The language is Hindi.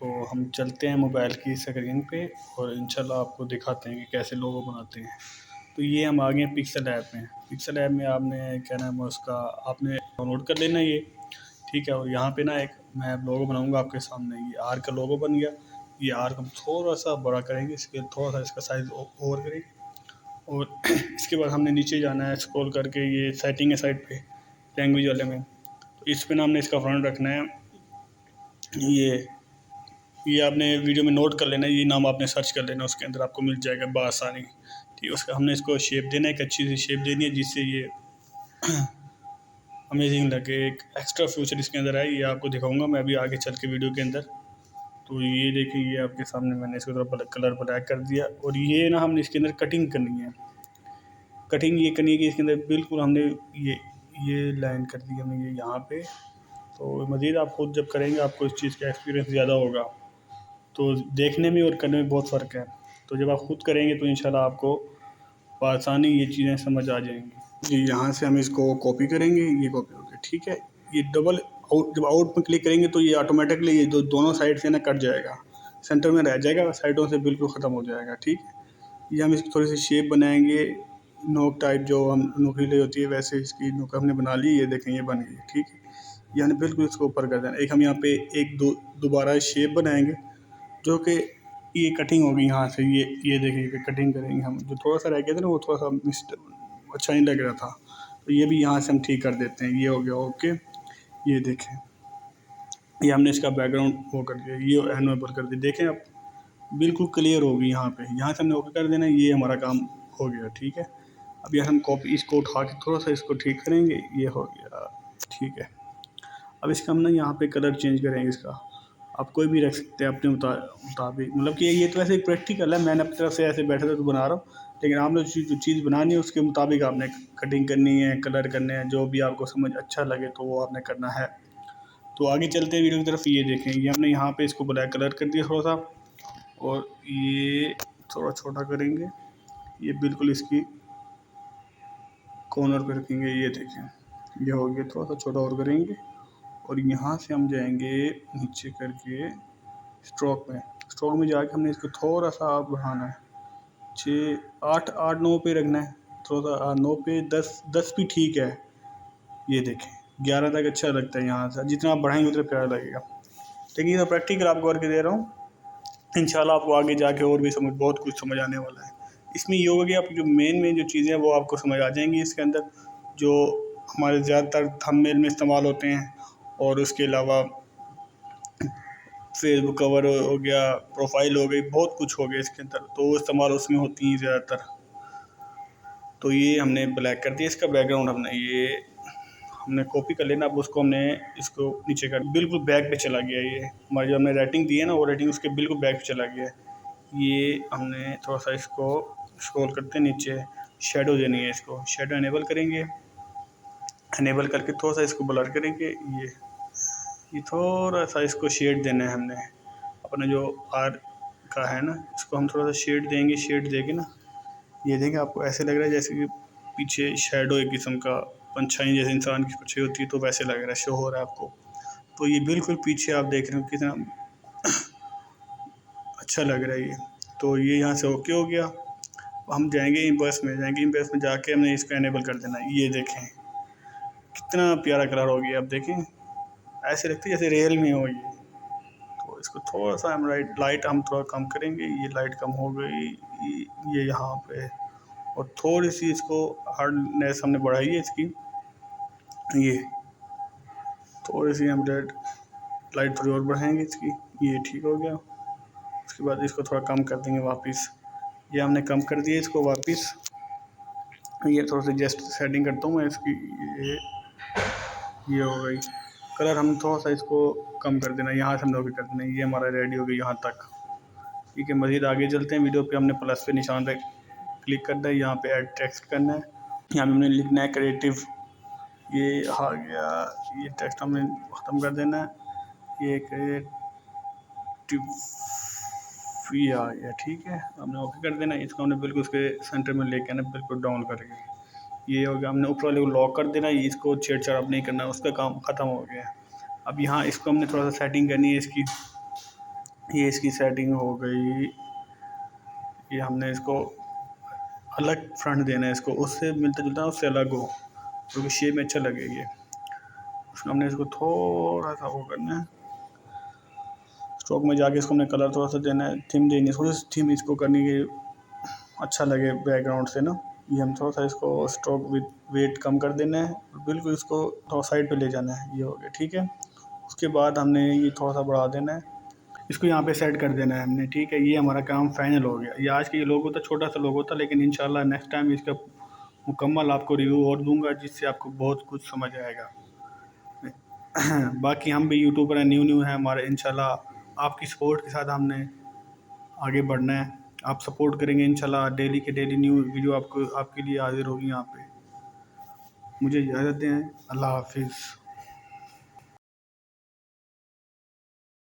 तो हम चलते हैं मोबाइल की स्क्रीन पे और इंशाल्लाह आपको दिखाते हैं कि कैसे लोगो बनाते हैं। तो ये हम आ गए हैं पिक्सल ऐप में। पिक्सल ऐप में आपने क्या नाम है उसका, आपने डाउनलोड कर लेना ये, ठीक है। और यहाँ पे ना एक मैं लोगो बनाऊंगा आपके सामने। ये आर का लोगो बन गया। ये आर को हम थोड़ा सा बड़ा करेंगे, इसके थोड़ा सा इसका साइज़ ओवर करेंगे। और इसके बाद हमने नीचे जाना है स्क्रॉल करके, ये सेटिंग है साइड पे लैंग्वेज वाले में। तो इस पे ना हमने इसका फ्रंट रखना है ये आपने वीडियो में नोट कर लेना, ये नाम आपने सर्च कर लेना, उसके अंदर आपको मिल जाएगा बआसानी। ठीक है, उसका हमने इसको शेप देना है, एक अच्छी सी शेप देनी है जिससे ये अमेजिंग लगे। एक एक्स्ट्रा फ्यूचर इसके अंदर है, ये आपको दिखाऊंगा मैं अभी आगे चल के वीडियो के अंदर। तो ये देखिए, ये आपके सामने मैंने इसको थोड़ा कलर ब्लैक कर दिया। और ये ना हमने इसके अंदर कटिंग करनी है। कटिंग ये करनी है कि इसके अंदर बिल्कुल हमने ये लाइन कर दी हमने ये यहाँ पे। तो मज़ीद आप खुद जब करेंगे आपको इस चीज़ का एक्सपीरियंस ज़्यादा होगा। तो देखने में और करने में बहुत फ़र्क है। तो जब आप खुद करेंगे तो इंशाल्लाह आपको बआसानी ये चीज़ें समझ आ जाएंगी। जी, यहाँ से हम इसको कॉपी करेंगे, ये कॉपी हो गया, ठीक है। ये डबल आउट, जब आउट में क्लिक करेंगे तो ये ऑटोमेटिकली ये दोनों साइड से ना कट जाएगा, सेंटर में रह जाएगा, साइडों से बिल्कुल ख़त्म हो जाएगा, ठीक है। ये हम इसकी थोड़ी सी शेप बनाएंगे, नोक टाइप जो हम नुकीली होती है वैसे इसकी नोक हमने बना ली। ये देखें ये बन गई, ठीक है। ये हमने बिल्कुल इसको ऊपर कर देना। एक हम यहाँ पे एक दोबारा शेप बनाएंगे जो कि ये कटिंग होगी यहाँ से, ये देखिए कटिंग करेंगे हम। जो थोड़ा सा रह गया था ना वो थोड़ा सा अच्छा नहीं लग रहा था, तो ये भी यहाँ से हम ठीक कर देते हैं। ये हो गया ओके। ये देखें, ये हमने इसका बैकग्राउंड वो कर दिया, ये एनोबल कर दिया। देखें अब बिल्कुल क्लियर होगी यहाँ पे, यहाँ से हमने ओके कर देना। ये हमारा काम हो गया, ठीक है। अब यार हम कॉपी इसको उठा के थोड़ा सा इसको ठीक करेंगे, ये हो गया, ठीक है। अब इसका हम ना यहाँ पे कलर चेंज करेंगे इसका। आप कोई भी रख सकते हैं अपने मुताबिक, मतलब कि ये तो ऐसे एक प्रैक्टिकल है, मैंने अपनी तरफ से ऐसे बैठे थे तो बना रहा हूँ। लेकिन आपने जो चीज़ बनानी है उसके मुताबिक आपने कटिंग करनी है, कलर करने हैं, जो भी आपको समझ अच्छा लगे तो वो आपने करना है। तो आगे चलते हैं वीडियो की तरफ। ये देखें, ये हमने यहाँ पे इसको ब्लैक कलर कर दिया थोड़ा सा, और ये थोड़ा छोटा करेंगे, ये बिल्कुल इसकी कॉर्नर पे रखेंगे। ये देखें, ये हो गया, थोड़ा सा छोटा और करेंगे। और यहाँ से हम जाएंगे नीचे करके स्ट्रोक में। स्ट्रोक में जाके हमने इसको थोड़ा सा बढ़ाना है, 6 8 8 9 पे रखना है। थोड़ा सा 9 पे 10 भी ठीक है। ये देखें 11 तक अच्छा लगता है। यहाँ से जितना आप बढ़ाएंगे उतना प्यारा लगेगा। लेकिन ये तो प्रैक्टिकल आपको करके दे रहा हूँ, इंशाल्लाह आपको आगे जाके और भी बहुत कुछ समझ आने वाला है। इसमें ये होगा कि आप जो मेन जो चीज़ें हैं वो आपको समझ आ जाएंगी इसके अंदर, जो हमारे ज़्यादातर थंबनेल में इस्तेमाल होते हैं। और उसके अलावा फेसबुक कवर हो गया, प्रोफाइल हो गई, बहुत कुछ हो गया इसके अंदर, तो वो इस्तेमाल उसमें होती हैं ज़्यादातर। तो ये हमने ब्लैक कर दिया, इसका बैकग्राउंड हमने कॉपी कर लेना। अब उसको हमने इसको नीचे कर, बिल्कुल बैक पे चला गया। ये हमारी जो हमने राइटिंग दी है ना, वो राइटिंग उसके बिल्कुल बैक पे चला गया है। ये हमने थोड़ा सा इसको स्क्रॉल करते नीचे, शेडो देनी है, इसको शेडो इनेबल करेंगे। इनेबल करके थोड़ा सा इसको ब्लर करेंगे। ये थोड़ा सा इसको शेड देना है हमने, अपना जो आर का है ना, इसको हम थोड़ा सा शेड देंगे। शेड देके ना ये देखें, आपको ऐसे लग रहा है जैसे कि पीछे शेडो एक किस्म का परछाई जैसे इंसान की परछाई होती है, तो वैसे लग रहा है, शो हो रहा है आपको। तो ये बिल्कुल पीछे आप देख रहे हो कितना अच्छा लग रहा है ये। तो ये यहाँ से ओके हो गया। हम जाएंगे इम्प्रेस में, जाके हमने इसका इनेबल कर देना। ये देखें कितना प्यारा कलर हो गया। अब देखें ऐसे लगती है जैसे रियल में हो ये। तो इसको थोड़ा सा हम लाइट हम थोड़ा कम करेंगे। ये लाइट कम हो गई, ये यहाँ पे। और थोड़ी सी इसको हार्डनेस हमने बढ़ाई है इसकी, ये थोड़ी सी हम लाइट थोड़ी और बढ़ाएंगे इसकी। ये ठीक हो गया। उसके बाद इसको थोड़ा कम कर देंगे वापस। ये हमने कम कर दिया इसको वापस। ये थोड़ा सा जस्ट सेटिंग करता हूँ मैं इसकी। ये हो गई। कलर हम थोड़ा सा इसको कम कर देना, यहाँ से हमने ओके कर देना। ये हमारा रेडी हो गया यहाँ तक, ठीक है। मज़ीद आगे चलते हैं। वीडियो पे हमने प्लस पे निशान पे क्लिक करना है, यहाँ पे ऐड टेक्स्ट करना है। यहाँ पे हमने लिखना है क्रिएटिव। ये आ गया, ये टेक्स्ट हमने ख़त्म कर देना है। ये क्रिएटिव ये आ गया, ठीक है। हमने ओके कर देना। इसको हमने बिल्कुल उसके सेंटर में लेके आना, बिल्कुल डाउन करके। ये हो गया। हमने ऊपर वाले को लॉक कर देना, इसको छेड़छाड़ अब नहीं करना, उसका काम ख़त्म हो गया। अब यहाँ इसको हमने थोड़ा सा सेटिंग करनी है इसकी। ये इसकी सेटिंग हो गई। ये हमने इसको अलग फ्रंट देना है, इसको उससे मिलता जुलता है, उससे अलग हो, क्योंकि शेप में अच्छा लगे ये। उसको हमने इसको थोड़ा सा वो करना है, स्ट्रोक में जाके इसको हमने कलर थोड़ा सा देना है, थीम देनी है, थोड़ी सी थीम इसको करनी है, अच्छा लगे बैकग्राउंड से ना। ये हम थोड़ा सा इसको स्ट्रोक विद वेट कम कर देना है, बिल्कुल इसको थोड़ा साइड पे ले जाना है, ये हो गया ठीक है। उसके बाद हमने ये थोड़ा सा बढ़ा देना है, इसको यहाँ पे सेट कर देना है हमने, ठीक है। ये हमारा काम फाइनल हो गया। ये आज के ये लोगो था, छोटा सा लोगो था, लेकिन इंशाल्लाह नेक्स्ट टाइम इसका मुकम्मल आपको रिव्यू और दूंगा, जिससे आपको बहुत कुछ समझ आएगा। बाकी हम भी यूट्यूबर हैं, न्यू न्यू हैं हमारे, इंशाल्लाह आपकी सपोर्ट के साथ हमने आगे बढ़ना है। आप सपोर्ट करेंगे इंशाल्लाह, डेली के डेली न्यू वीडियो आपको आपके लिए हाजिर होगी यहाँ पे। मुझे इजाज़त दें, अल्लाह हाफिज़।